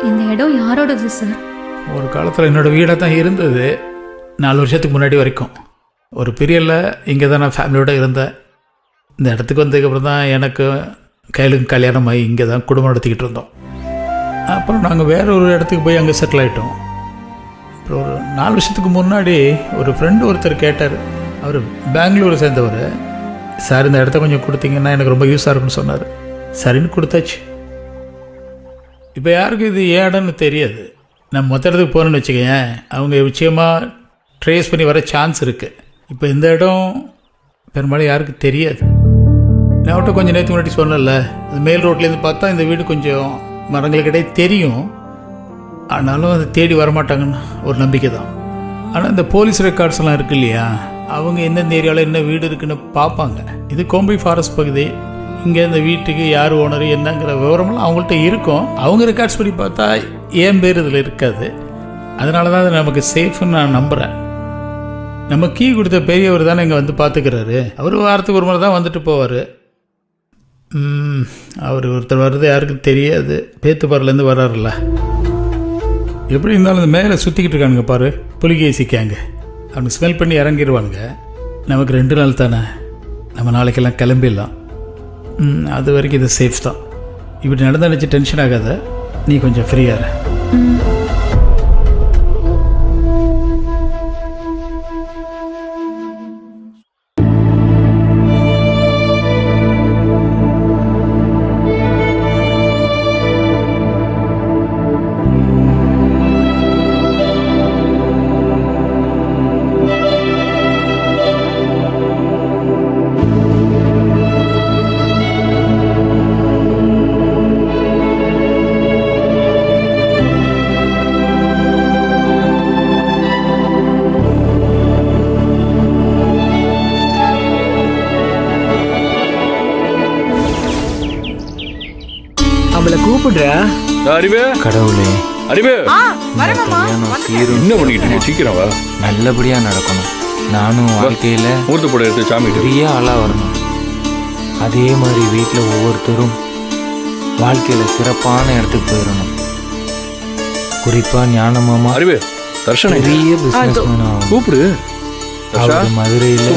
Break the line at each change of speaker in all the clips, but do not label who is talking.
இந்த இடம் யாரோடது சார்?
ஒரு காலத்தில் என்னோடய வீடாக தான் இருந்தது, 4 வருஷத்துக்கு முன்னாடி வரைக்கும். ஒரு பீரியடில் இங்கே தான் நான் ஃபேமிலியோடு இருந்தேன். இந்த இடத்துக்கு வந்ததுக்கப்புறம் தான் எனக்கு கையிலுக்கு கல்யாணம் ஆகி இங்கே தான் குடும்பம் நடத்திக்கிட்டு இருந்தோம். அப்புறம் நாங்கள் வேறு ஒரு இடத்துக்கு போய் அங்கே செட்டில் ஆகிட்டோம். அப்புறம் ஒரு 4 வருஷத்துக்கு முன்னாடி ஒரு ஃப்ரெண்டு ஒருத்தர் கேட்டார். அவர் பெங்களூரை சேர்ந்தவர். சார் இந்த இடத்த கொஞ்சம் கொடுத்தீங்கன்னா எனக்கு ரொம்ப யூஸாக இருக்குன்னு சொன்னார். சரின்னு கொடுத்தாச்சு. இப்போ யாருக்கும் இது ஏன் இடம்னு தெரியாது. நம்ம மொத்த இடத்துக்கு போகணுன்னு வச்சுக்கேன், அவங்க நிச்சயமாக ட்ரேஸ் பண்ணி வர சான்ஸ் இருக்குது. இப்போ இந்த இடம் பெரும்பாலும் யாருக்கும் தெரியாது. நான் அவட்ட கொஞ்சம் நேரத்துக்கு முன்னாடி சொன்னல, அது மேல் ரோட்லேருந்து பார்த்தா இந்த வீடு கொஞ்சம் மரங்களுக்கிட்டே தெரியும். ஆனாலும் அதை தேடி வரமாட்டாங்கன்னு ஒரு நம்பிக்கை தான். ஆனால் இந்த போலீஸ் ரெக்கார்ட்ஸ்லாம் இருக்குது இல்லையா, அவங்க எந்தெந்த ஏரியாவில் என்ன வீடு இருக்குன்னு பார்ப்பாங்க. இது கோம்பை ஃபாரஸ்ட் பகுதி. இங்கே இந்த வீட்டுக்கு யார் ஓனர் என்னங்கிற விவரமெல்லாம் அவங்கள்ட்ட இருக்கும். அவங்க ரெக்கார்ட்ஸ் படி பார்த்தா ஏன் பேர் இதில் இருக்காது. அதனால தான் அது நமக்கு சேஃப்னு நான் நம்புகிறேன். நம்ம கீ கொடுத்த பெரியவர் தானே இங்கே வந்து பார்த்துக்கிறாரு. அவர் வாரத்துக்கு ஒரு முறை தான் வந்துட்டு போவார். அவர் ஒருத்தர் வர்றது யாருக்கும் தெரியாது. பேத்துப்பாறையிலேருந்து வர்றாருல்ல. எப்படி இருந்தாலும் இந்த மேலே சுற்றிக்கிட்டு இருக்கானுங்க பாரு, புலிகேசிக்காங்க. அவங்க ஸ்மெல் பண்ணி இறங்கிடுவானுங்க. நமக்கு 2 நாள் தானே, நம்ம நாளைக்கெல்லாம் கிளம்பிடலாம். அது வரைக்கும் இது சேஃப் தான். இப்படி நடந்து நினச்சி டென்ஷன் ஆகாத, நீ கொஞ்சம் ஃப்ரீயாக இரு.
கடவுளே, என்ன பண்ணிட்டு சீக்கிரம் வா. நல்லபடியா நடக்கணும். நானும் வாழ்க்கையில பெரிய ஆளா வரணும். அதே மாதிரி வீட்டுல ஒவ்வொருத்தரும் வாழ்க்கையில சிறப்பான இடத்துக்கு போயிடணும். குறிப்பா ஞானமாமா பெரிய பிசினஸ்மேன் ஆகணும். அவர் மதுரையில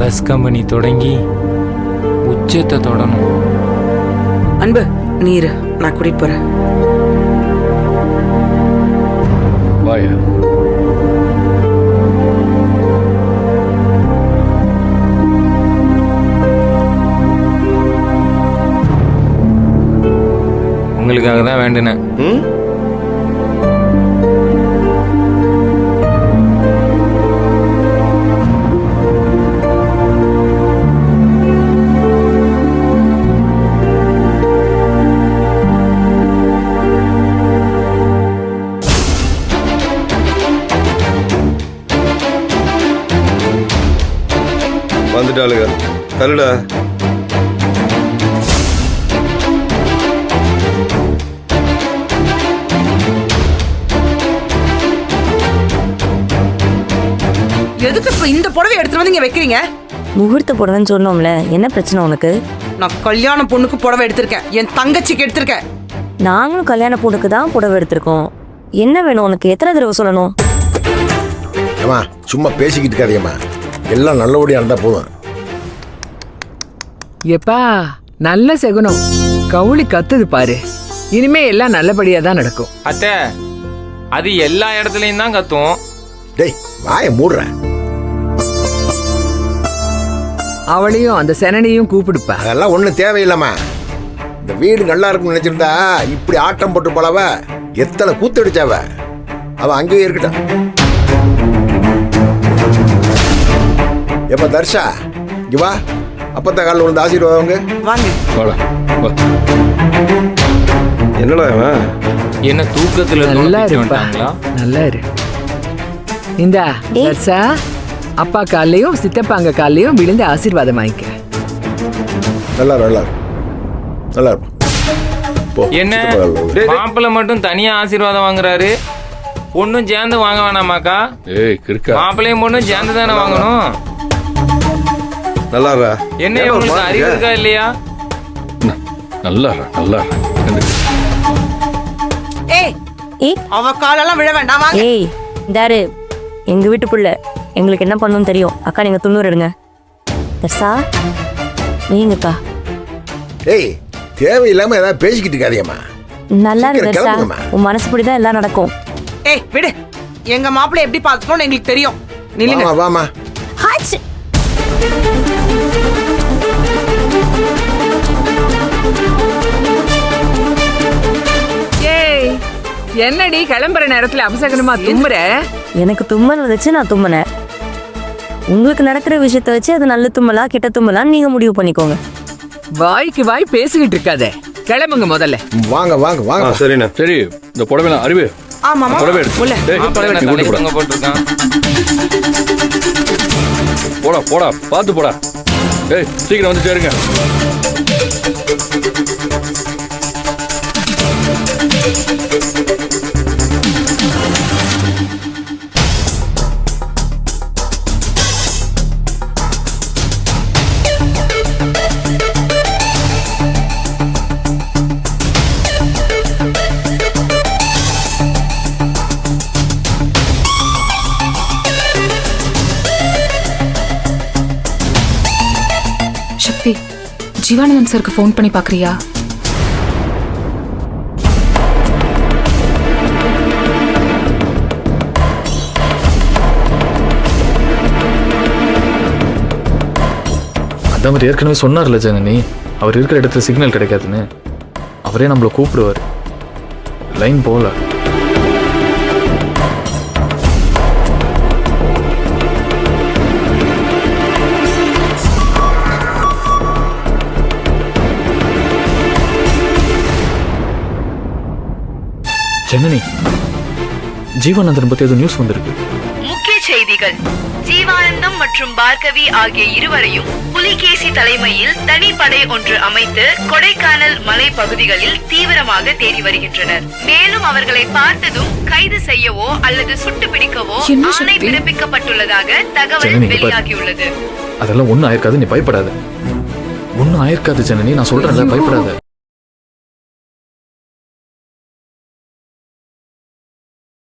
பஸ் கம்பெனி தொடங்கி உச்சத்தை தொடணும்.
அன்பு நீர், நான் கூட்டிட்டு போறேன்.
உங்களுக்காக தான் வேண்டினேன்.
வந்துட்டாளுங்க, தள்ளுடா.
எதுக்கு இப்ப இந்த புடவை எடுத்துட்டு வந்து இங்க வைக்கிறீங்க?
முகூர்த்த புடவைன்னு சொன்னோம்ல, என்ன பிரச்சனை உனக்கு?
நான் கல்யாண பொண்ணுக்கு புடவை எடுத்திருக்கேன், என் தங்கச்சிக்கு எடுத்திருக்கேன்.
நாங்களும் கல்யாண பொண்ணுக்கு தான் புடவை எடுத்திருக்கோம். என்ன வேணும் உனக்கு? எத்தனை தடவை சொல்லணும்?
ஏமா சும்மா பேசிக்கிட்டு இருக்காதேம்மா, எல்லாம் நல்லபடியா இருந்தா போதும்.
எப்பா நல்ல செகுனம், கவுளி கத்துது பாரு. இனிமே எல்லாம் நல்லபடியா தான் நடக்கும்.
அத்தை, அது எல்லா இடத்துலயும் தான் கத்தும்.
டேய் வாயை மூடுறேன்.
அவளையும் அந்த செனனையும் கூப்பிடுப்பா.
அதெல்லாம் ஒன்றும் தேவையில்லைம்மா. இந்த வீடு நல்லா இருக்கும்னு நினைச்சிருந்தா இப்படி ஆட்டம் போட்டு போலவ எத்தனை கூத்தடிச்சாவ. அவ அங்கேயே இருக்கட்டும். எப்ப தர்ஷா இங்க வா. அப்பத்த காலில் விழுந்து ஆசீர்வாதவங்க.
வாங்க.
என்னடா இவன்?
என்ன தூக்கத்துல
நல்லா
தூக்கிட்டு
இருப்பா,
வந்துட்டாங்களா?
நல்லா இரு. இந்தா தர்ஷா, அப்பா காலையும் சித்தப்பாங்க காலையும் விழுந்து ஆசீர்வாதம் வாங்கிக்க.
நல்லா இரு, நல்லா இரு. நல்லா இருப்பா. போ.
என்ன
சித்தப்பா கால்ல விழு.
டேய், டேய்.
மாப்பிள்ளை மட்டும் தனியா ஆசீர்வாதம் வாங்குறாரு, பொண்ணும் சேர்ந்து வாங்க வேணாமாக்கா?
ஏய் கிறுக்கா.
மாப்பிள்ளையும் பொண்ணும் சேர்ந்து தானே வாங்கணும்.
நல்லா இருடா.
என்ன
ஏன்டா
உங்களுக்கு
பாத்துக்க?
அறிவு இருக்கா இல்லையா?
நல்லா இருடா, நல்லா இருடா.
ஏய்
ஏய்
அவ காலெல்லாம் விழ வேண்டாம் வாங்க.
ஏய் இந்தாரு, எங்க வீட்டு புள்ள, எங்களுக்கு என்ன பண்ணணும்னு தெரியும். அக்கா நீங்க துண்ணூறு எடுங்க. தர்ஷா நீங்கக்கா.
ஏய் தேவையில்லாம ஏதாவது பேசிக்கிட்டு இருக்காதியம்மா.
நல்லா இருக்கு
சீக்கிரம்
தர்ஷா,
கிளம்புங்கம்மா.
உன் மனசுப்படிதான் எல்லாம் நடக்கும்.
ஏய் விடு. எங்க மாப்பிள்ளை எப்படி பார்த்துக்கணும்னு எங்களுக்கு தெரியும். நில்லுங்க.
வாமா வாமா.
ஹாச்.
ஏய் என்னடி கிளம்புற நேரத்துல அபசகனமா தும்முற?
எனக்கு தும்மல் வந்துச்சு, நான் தும்மினேன். உங்களுக்கு நடக்கிற விஷயத்த வச்சு அது நல்ல தும்மலா கெட்ட தும்மலான்னு நீங்க முடிவு பண்ணிக்கோங்க.
வாய்க்கு வாய் பேசிக்கிட்டு இருக்காதே, கிளம்புங்க முதல்ல.
வாங்க வாங்க வாங்க.
சரிண்ணா. சரி இந்த புடவை அறிவு
ஆமாமா.
புடவை எடுத்து.
உள்ள.
டேய்,
மாப்பிள்ளை
நீ
என்ன
கூட்டு
தலையில
போடா.
தொங்க போட்டிருக்கான்.
போடா போடா பார்த்து போடா. ஏய் சீக்கிரம் வந்து சேருங்க.
சக்தி, ஜீவானந்தன் சருக்கு ஃபோன் பண்ணி பார்க்கறியா?
அதான் அவர் ஏற்கனவே சொன்னார்ல ஜனனி, அவர் இருக்கிற இடத்துல சிக்னல் கிடைக்காதுன்னு. அவரே நம்மளை கூப்பிடுவார். லைன் போல. ஜனனி, ஜீவானந்தன் பத்தி ஏதோ நியூஸ் வந்திருக்கு.
முக்கிய செய்திகள். ஜீவானந்தம் மற்றும் பார்கவி ஆகிய இருவரையும் புலிகேசி தலைமையில் தனிப்படை ஒன்று அமைத்து கொடைக்கானல் மலை பகுதிகளில் தீவிரமாக தேடி வருகின்றனர். மேலும் அவர்களை பார்த்ததும் கைது செய்யவோ அல்லது சுட்டு பிடிக்கவோ ஆணை பிறப்பிக்கப்பட்டுள்ளதாக தகவல் வெளியாகியுள்ளது.
அதெல்லாம் ஒன்னும் ஆயிருக்காது, நீ பயப்படாத. ஒன்னும் ஆயிருக்காது ஜனனி, நான் சொல்றேன்ல, பயப்படாத.